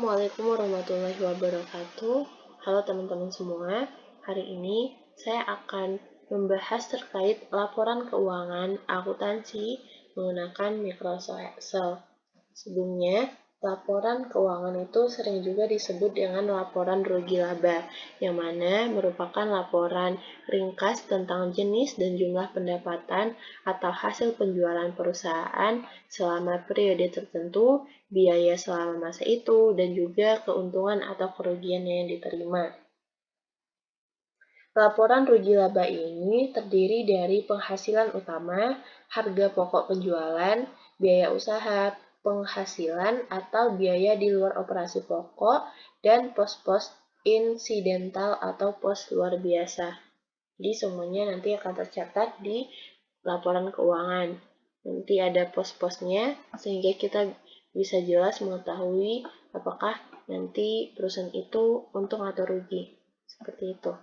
Assalamualaikum warahmatullahi wabarakatuh. Halo teman-teman semua. Hari ini saya akan membahas terkait laporan keuangan akuntansi menggunakan Microsoft Excel. Sebelumnya, laporan keuangan itu sering juga disebut dengan laporan rugi laba, yang mana merupakan laporan ringkas tentang jenis dan jumlah pendapatan atau hasil penjualan perusahaan selama periode tertentu, biaya selama masa itu, dan juga keuntungan atau kerugian yang diterima. Laporan rugi laba ini terdiri dari penghasilan utama, harga pokok penjualan, biaya usaha, penghasilan atau biaya di luar operasi pokok, dan pos-pos insidental atau pos luar biasa. Jadi semuanya nanti akan tercatat di laporan keuangan. Nanti ada pos-posnya sehingga kita bisa jelas mengetahui apakah nanti perusahaan itu untung atau rugi. Seperti itu.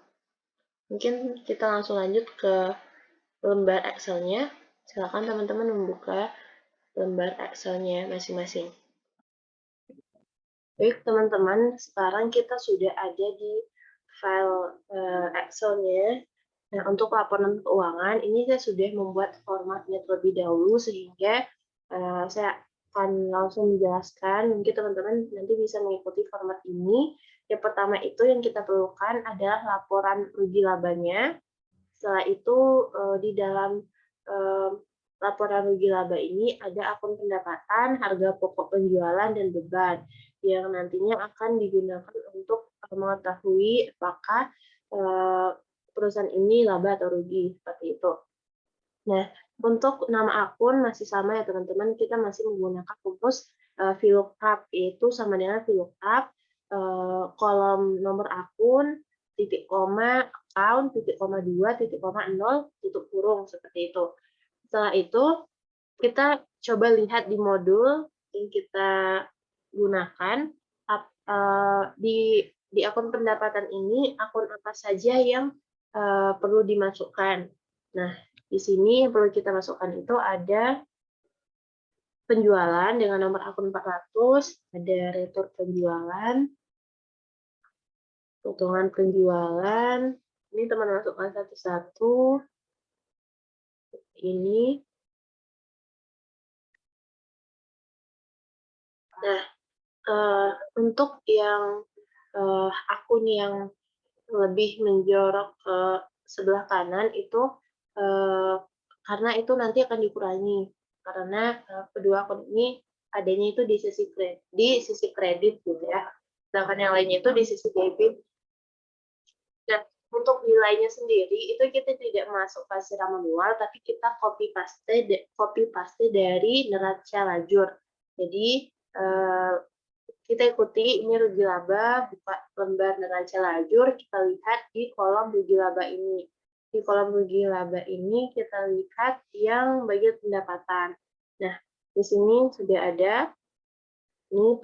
Mungkin kita langsung lanjut ke lembar Excel-nya. Silakan teman-teman membuka lembar Excel-nya masing-masing. Baik teman-teman, sekarang kita sudah ada di file Excel-nya. Nah, untuk laporan keuangan, ini saya sudah membuat formatnya terlebih dahulu, sehingga saya akan langsung menjelaskan. Mungkin teman-teman nanti bisa mengikuti format ini. Yang pertama itu yang kita perlukan adalah laporan rugi labanya. Setelah itu di dalam laporan rugi laba ini ada akun pendapatan, harga pokok penjualan, dan beban yang nantinya akan digunakan untuk mengetahui apakah perusahaan ini laba atau rugi, seperti itu. Nah, untuk nama akun masih sama ya teman-teman, kita masih menggunakan rumus VLOOKUP, yaitu sama dengan VLOOKUP kolom nomor akun, titik koma, account, titik koma 2, titik koma 0, tutup kurung, seperti itu. Setelah itu, kita coba lihat di modul yang kita gunakan, di akun pendapatan ini, akun apa saja yang perlu dimasukkan. Nah, di sini yang perlu kita masukkan itu ada penjualan dengan nomor akun 400, ada retur penjualan, keuntungan penjualan. Ini teman masukkan satu-satu. Ini. Nah, untuk yang akun yang lebih menjorok ke sebelah kanan itu karena itu nanti akan dikurangi karena kedua akun ini adanya itu di sisi kredit gitu ya, sedangkan yang lainnya itu di sisi debit. Dan untuk nilainya sendiri itu kita tidak masukkan secara manual, tapi kita copy paste dari neraca lajur. Jadi kita ikuti ini rugi laba, buka lembar neraca lajur, kita lihat di kolom rugi laba ini. Di kolom rugi laba ini kita lihat yang bagian pendapatan. Nah, di sini sudah ada. Ini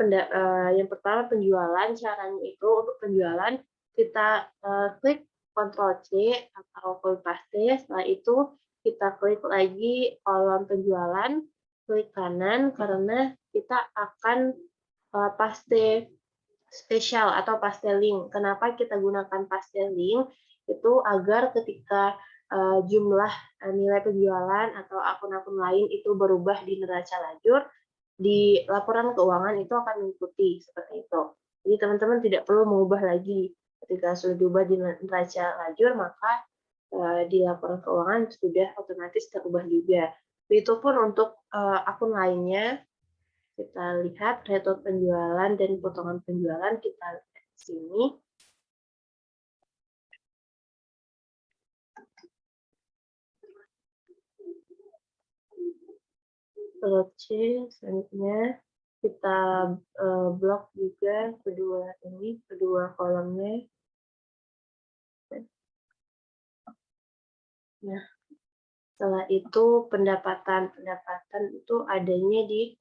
yang pertama penjualan. Caranya itu untuk penjualan kita klik Ctrl C atau copy paste. Setelah itu kita klik lagi kolom penjualan, klik kanan karena kita akan paste spesial atau paste link. Kenapa kita gunakan paste link? Itu agar ketika jumlah nilai penjualan atau akun-akun lain itu berubah di neraca lajur, di laporan keuangan itu akan mengikuti seperti itu. Jadi teman-teman tidak perlu mengubah lagi. Ketika sudah diubah di neraca lajur, maka di laporan keuangan sudah otomatis terubah juga. Itu pun untuk akun lainnya. Kita lihat retur penjualan dan potongan penjualan, kita lihat di sini. Ctrl C, selanjutnya kita blok juga kedua kolomnya. Nah, setelah itu pendapatan itu adanya di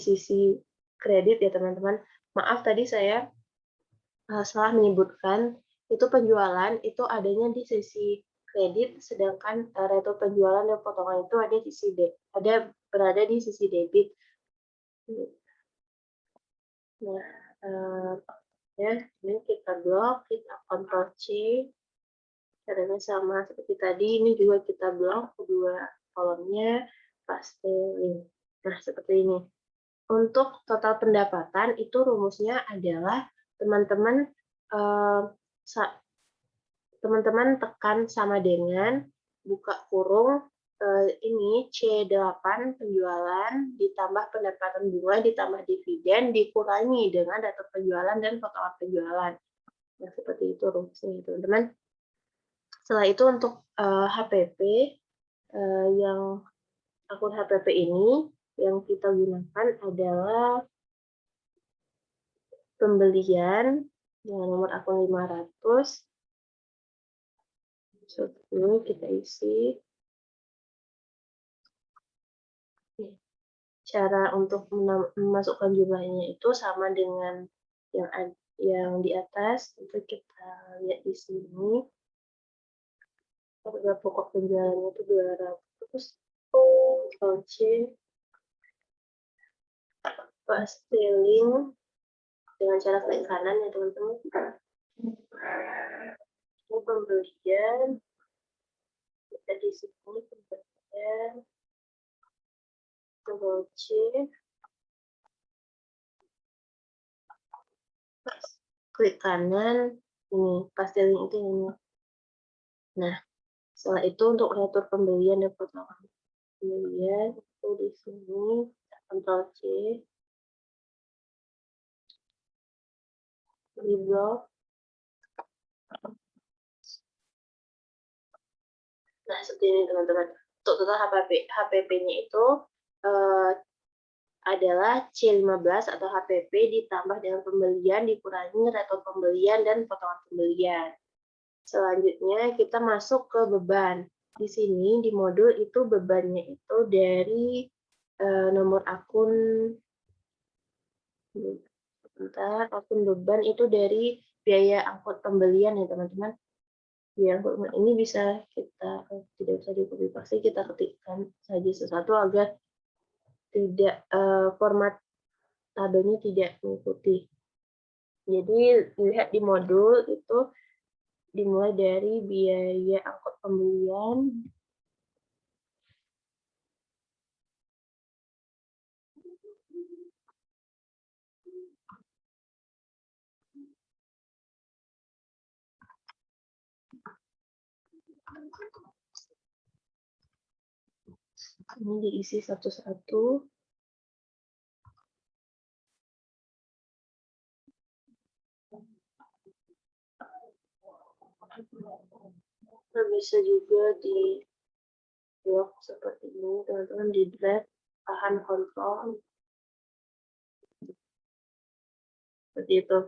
sisi kredit ya teman-teman. Maaf tadi saya salah menyebutkan, itu penjualan itu adanya di sisi kredit, sedangkan retur penjualan dan potongan itu berada di sisi debit. Nah, ya, ini kita blok, kita Ctrl C, caranya sama seperti tadi, ini juga kita blok kedua kolomnya, paste link. Nah, seperti ini. Untuk total pendapatan itu rumusnya adalah teman-teman eh, teman-teman tekan sama dengan buka kurung ini C8 penjualan ditambah pendapatan bunga ditambah dividen dikurangi dengan data penjualan dan potongan penjualan. Nah, seperti itu rumusnya, teman-teman. Setelah itu untuk HPP yang akun HPP ini yang kita gunakan adalah pembelian dengan nomor akun 500. Dulu kita isi. Cara untuk memasukkan jumlahnya itu sama dengan yang di atas. Itu kita lihat di sini. Harga pokok penjualannya itu 200. C, paste link dengan cara klik kanan ya teman-teman. Ini pembelian. Kita di sini pembelian. C, klik kanan, ini paste link itu ini. Nah, setelah itu untuk retur pembelian dan potongan pembelian itu di sini Ctrl C, di blok. Nah, seperti ini teman-teman. Untuk total HPP-nya itu adalah C15 atau HPP ditambah dengan pembelian dikurangi retur pembelian dan potongan pembelian. Selanjutnya kita masuk ke beban. Di sini di modul itu bebannya itu dari nomor akun, sebentar, akun beban itu dari biaya angkut pembelian ya teman-teman. Biaya angkut ini bisa kita tidak usah di copy paste, kita ketikkan saja sesuatu agar tidak format tabelnya tidak mengikuti. Jadi lihat di modul itu dimulai dari biaya angkut pembelian, ini diisi satu-satu. Nah, bisa juga di blok seperti ini teman-teman, di drag tahan kontrol seperti itu.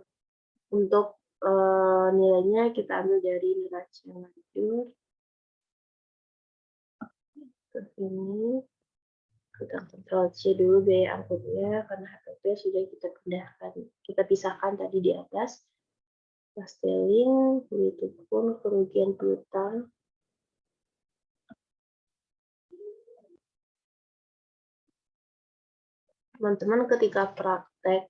Untuk nilainya kita ambil dari neraca lanjut ke sini, kita Ctrl C dulu biaya angkutnya karena HPP sudah kita pindahkan, kita pisahkan tadi di atas. Paste link, begitu pun kerugian piutang. Teman-teman ketika praktek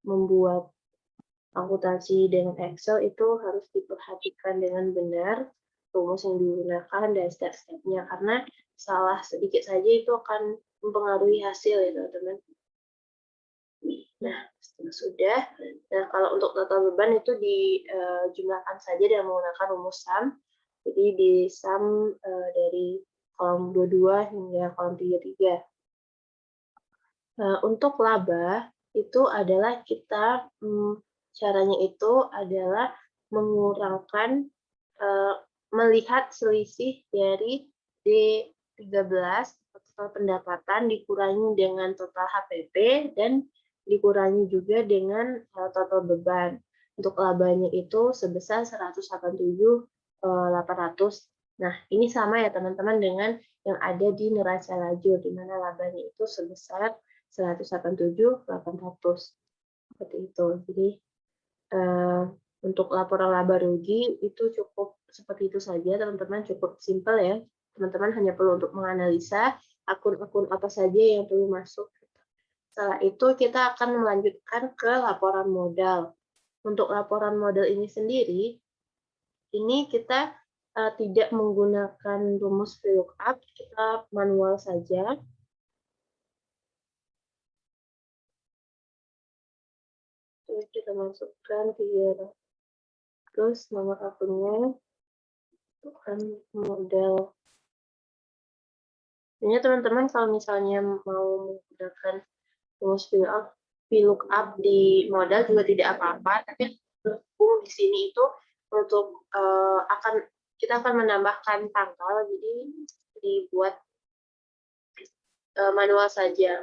membuat akuntansi dengan Excel itu harus diperhatikan dengan benar rumus yang digunakan dan step-stepnya, karena salah sedikit saja itu akan mempengaruhi hasil ya teman-teman. Nah, sudah. Nah, kalau untuk total beban itu dijumlahkan saja dengan menggunakan rumus sum. Jadi di sum dari kolom 22 hingga kolom 33. Untuk laba itu adalah kita caranya itu adalah mengurangkan melihat selisih dari D13 total pendapatan dikurangi dengan total HPP dan dikurangi juga dengan total beban. Untuk labanya itu sebesar 187.800. Nah, ini sama ya teman-teman dengan yang ada di neraca lajur, di mana labanya itu sebesar 187.800. Seperti itu. Jadi untuk laporan laba rugi itu cukup seperti itu saja teman-teman, cukup simpel ya. Teman-teman hanya perlu untuk menganalisa akun-akun apa saja yang perlu masuk Setelah itu kita akan melanjutkan ke laporan modal. Untuk laporan modal ini sendiri, ini kita tidak menggunakan rumus VLOOKUP, kita manual saja. Terus kita masukkan terus nomor akunnya, masukkan modal. Ini teman-teman kalau misalnya mau menggunakan rumus VLOOKUP di modal juga tidak apa-apa, tapi di sini itu untuk kita akan menambahkan tanggal, jadi dibuat manual saja.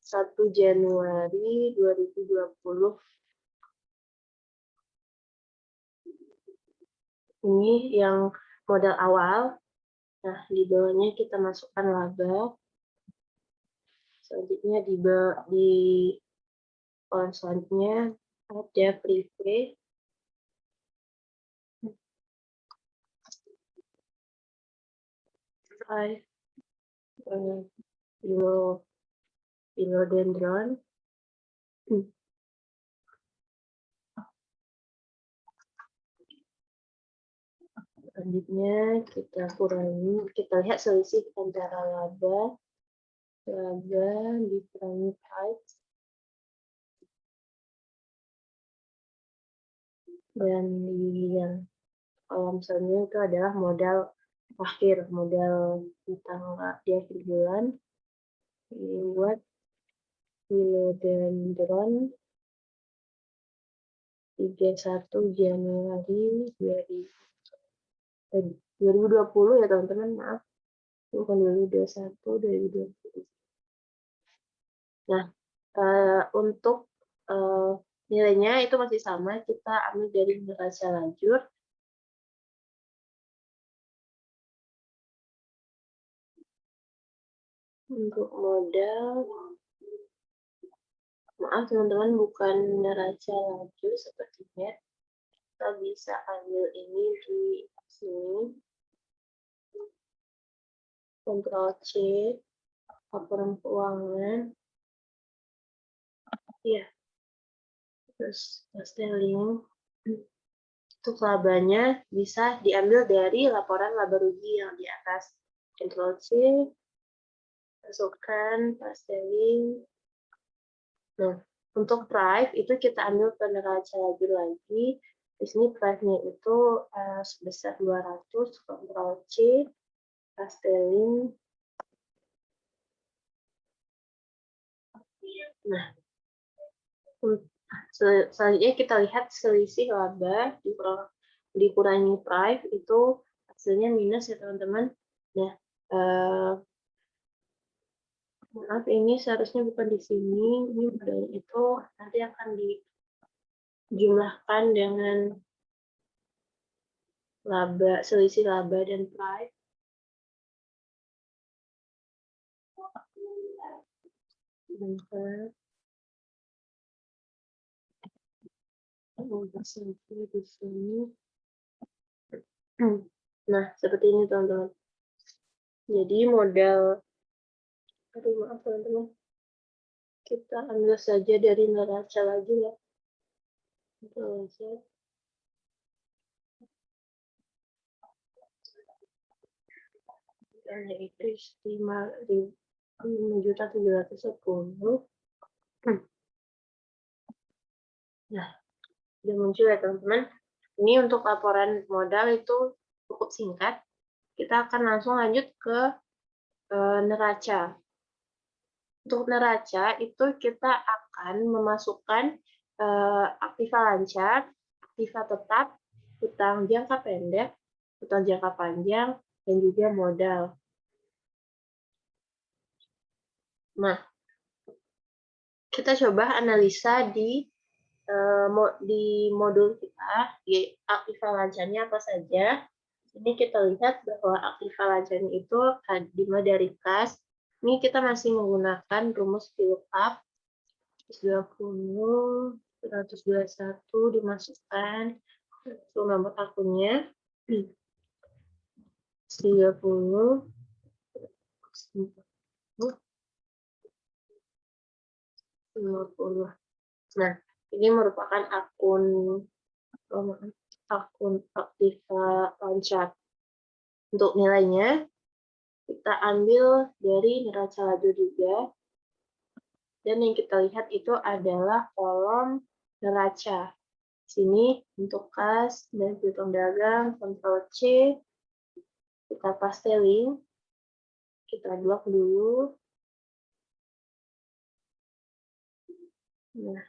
1 Januari 2020. Ini yang modal awal. Nah, di bawahnya kita masukkan laba. Selanjutnya di kolom selanjutnya ada privé. Philodendron. Selanjutnya kita kurangi, kita lihat selisih antara laba dikurangi price, dan di yang kolom selanjutnya itu adalah modal akhir, modal di akhir bulan buat Philodendron 31 Januari 2020 ya teman-teman, maaf, bukan 2021, 2020. Nah, untuk nilainya itu masih sama, kita ambil dari neraca lajur. Untuk modal, maaf teman-teman, bukan neraca lajur sepertinya. Kita bisa ambil ini di sini. Ctrl C, laporan keuangan. Iya. Terus sterling. Untuk labanya bisa diambil dari laporan laba rugi yang di atas. Ctrl C, masukkan sterling. Nah, untuk price itu kita ambil ke neraca lajur lagi. Di sini price-nya itu sebesar 200, Ctrl C, sterling. Nah, selanjutnya kita lihat selisih laba dikurangi price itu hasilnya minus ya teman-teman. Nah, maaf ini seharusnya bukan di sini, ini modal itu nanti akan dijumlahkan dengan selisih laba dan price. Sebentar. Di sini. Nah, seperti ini teman-teman. Jadi modal, aduh maaf teman-teman, kita ambil saja dari neraca lagi ya. Yaitu 5.710. Nah, sudah muncul ya teman-teman. Ini untuk laporan modal itu cukup singkat. Kita akan langsung lanjut ke neraca. Untuk neraca itu kita akan memasukkan aktiva lancar, aktiva tetap, utang jangka pendek, utang jangka panjang, dan juga modal. Nah, kita coba analisa di modul kita, di aktiva lancarnya apa saja. Ini kita lihat bahwa aktiva lancarnya itu dimulai dari kas. Ini kita masih menggunakan rumus VLOOKUP. 120, 121 dimasukkan nomor akunnya. 30, 50. Nah, ini merupakan akun Aktiva Lancar. Untuk nilainya, kita ambil dari neraca laju juga, dan yang kita lihat itu adalah kolom neraca. Sini untuk kas dan piutang dagang, Ctrl C, kita paste link, kita blok dulu. Nah,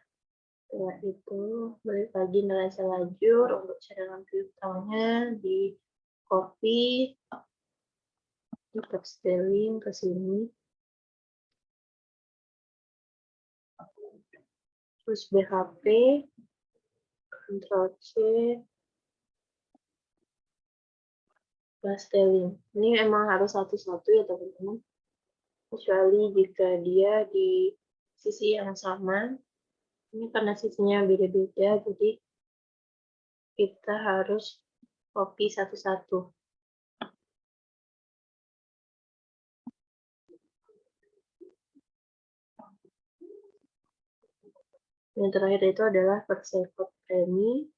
setelah itu balik lagi neraca lajur untuk cadangan piutangnya di copy, kita paste link ke sini. Terus BHP, Ctrl C, paste link. Ini emang harus satu-satu ya teman-teman, kecuali jika dia di sisi yang sama. Ini karena sisinya beda-beda, jadi kita harus copy satu-satu. Yang terakhir itu adalah persekot premi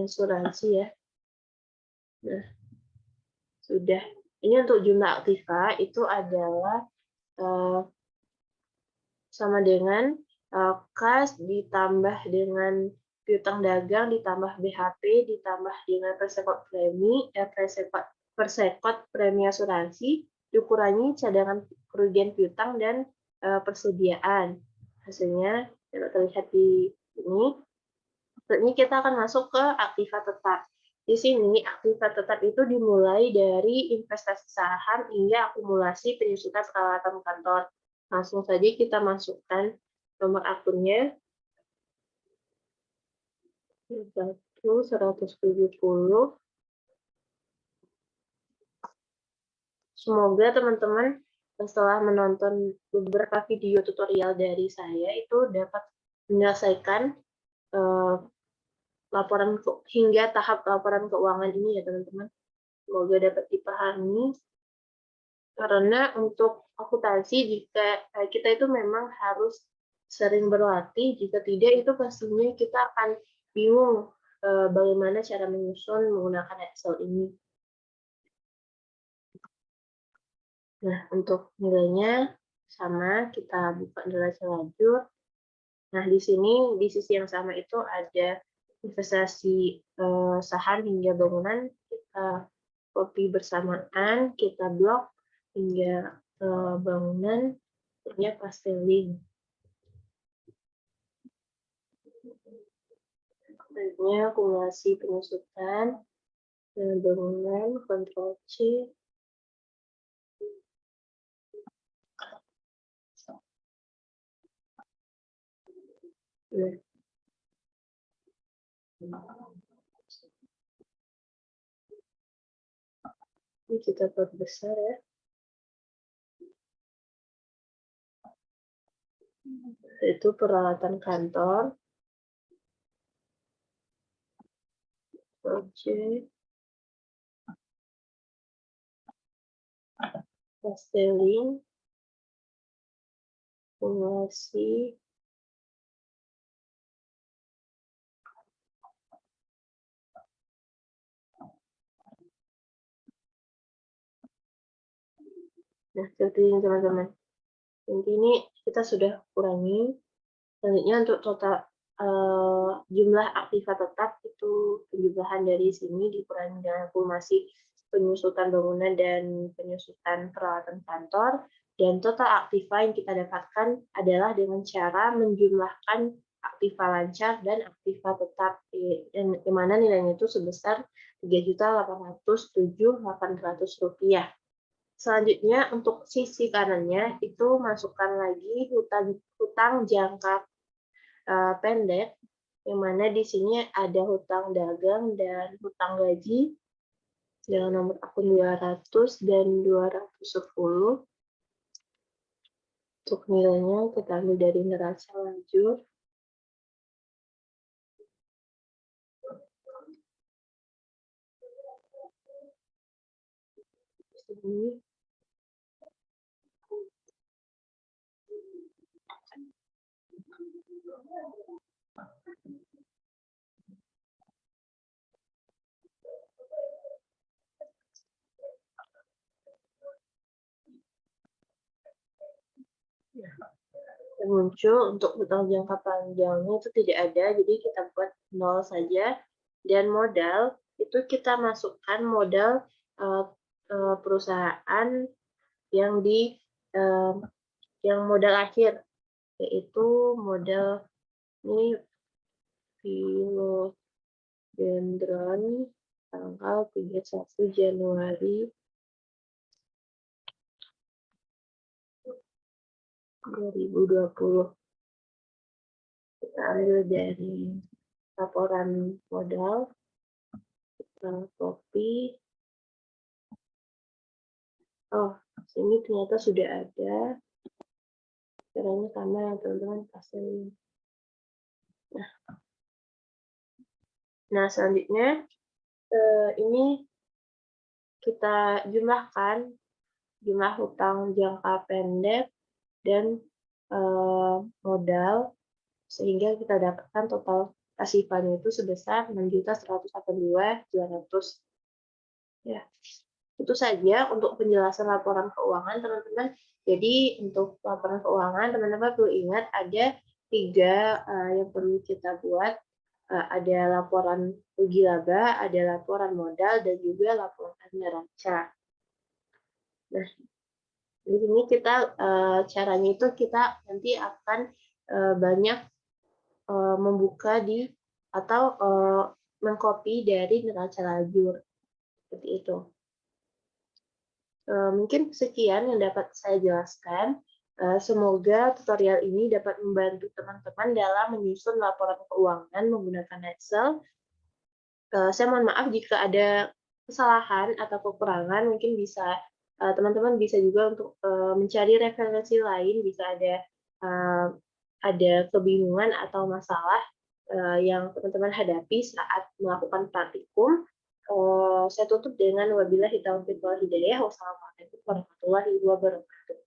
asuransi ya. Nah, sudah. Ini untuk jumlah aktiva itu adalah sama dengan kas ditambah dengan piutang dagang ditambah BHP ditambah dengan persekot premi asuransi dikurangi cadangan kerugian piutang dan persediaan. Hasilnya dapat terlihat di sini. Ini kita akan masuk ke aktiva tetap. Di sini aktiva tetap itu dimulai dari investasi saham hingga akumulasi penyusutan peralatan kantor. Langsung saja kita masukkan nomor akunnya 170. Semoga teman-teman setelah menonton beberapa video tutorial dari saya itu dapat menyelesaikan laporan hingga tahap laporan keuangan ini ya teman-teman. Semoga dapat dipahami. Karena untuk akuntansi jika kita itu memang harus sering berlatih, jika tidak itu pastinya kita akan bingung bagaimana cara menyusun menggunakan Excel ini. Nah, untuk nilainya sama, kita buka neraca lajur. Nah, di sini di sisi yang sama itu ada investasi saham hingga bangunan, kita copy bersamaan, kita blok hingga bangunan, akhirnya paste link. Akhirnya akumulasi penyusutan bangunan, Ctrl C. Nah, ini kita perbesar ya. Itu peralatan kantor. Oke. Paste link. Akumulasi. Nah, seperti ini teman-teman. Ini kita sudah kurangi. Selanjutnya untuk total jumlah aktiva tetap itu penjumlahan dari sini dikurangi dengan akumulasi penyusutan bangunan dan penyusutan peralatan kantor, dan total aktiva yang kita dapatkan adalah dengan cara menjumlahkan aktiva lancar dan aktiva tetap, yang mana nilainya itu sebesar Rp3.807.800. Selanjutnya untuk sisi kanannya itu masukkan lagi hutang jangka pendek, yang mana di sini ada hutang dagang dan hutang gaji dengan nomor akun 200 dan 210. Untuk nilainya kita ambil dari neraca lajur. sini. Yang muncul untuk hutang jangka panjangnya itu tidak ada, jadi kita buat 0 saja. Dan modal, itu kita masukkan modal perusahaan yang yang modal akhir, yaitu modal ini Philodendron tanggal 31 Januari 2020. Kita ambil dari laporan modal, kita copy. Oh, sini ternyata sudah ada. Caranya sama teman-teman, pasang. Nah, selanjutnya ini kita jumlahkan jumlah hutang jangka pendek dan modal, sehingga kita dapatkan total pasifannya itu sebesar 6.182.200. Ya, itu saja untuk penjelasan laporan keuangan, teman-teman. Jadi untuk laporan keuangan, teman-teman perlu ingat ada 3 yang perlu kita buat. Ada laporan rugi laba, ada laporan modal, dan juga laporan neraca. Nah, di sini kita caranya itu kita nanti akan banyak membuka atau mengcopy dari neraca lajur, seperti itu. Mungkin sekian yang dapat saya jelaskan. Semoga tutorial ini dapat membantu teman-teman dalam menyusun laporan keuangan menggunakan Excel. Saya mohon maaf jika ada kesalahan atau kekurangan, mungkin bisa teman-teman bisa juga untuk mencari referensi lain jika ada kebingungan atau masalah yang teman-teman hadapi saat melakukan praktikum. Saya tutup dengan wabillahi taufiq wal hidayah. Wassalamualaikum warahmatullahi wabarakatuh.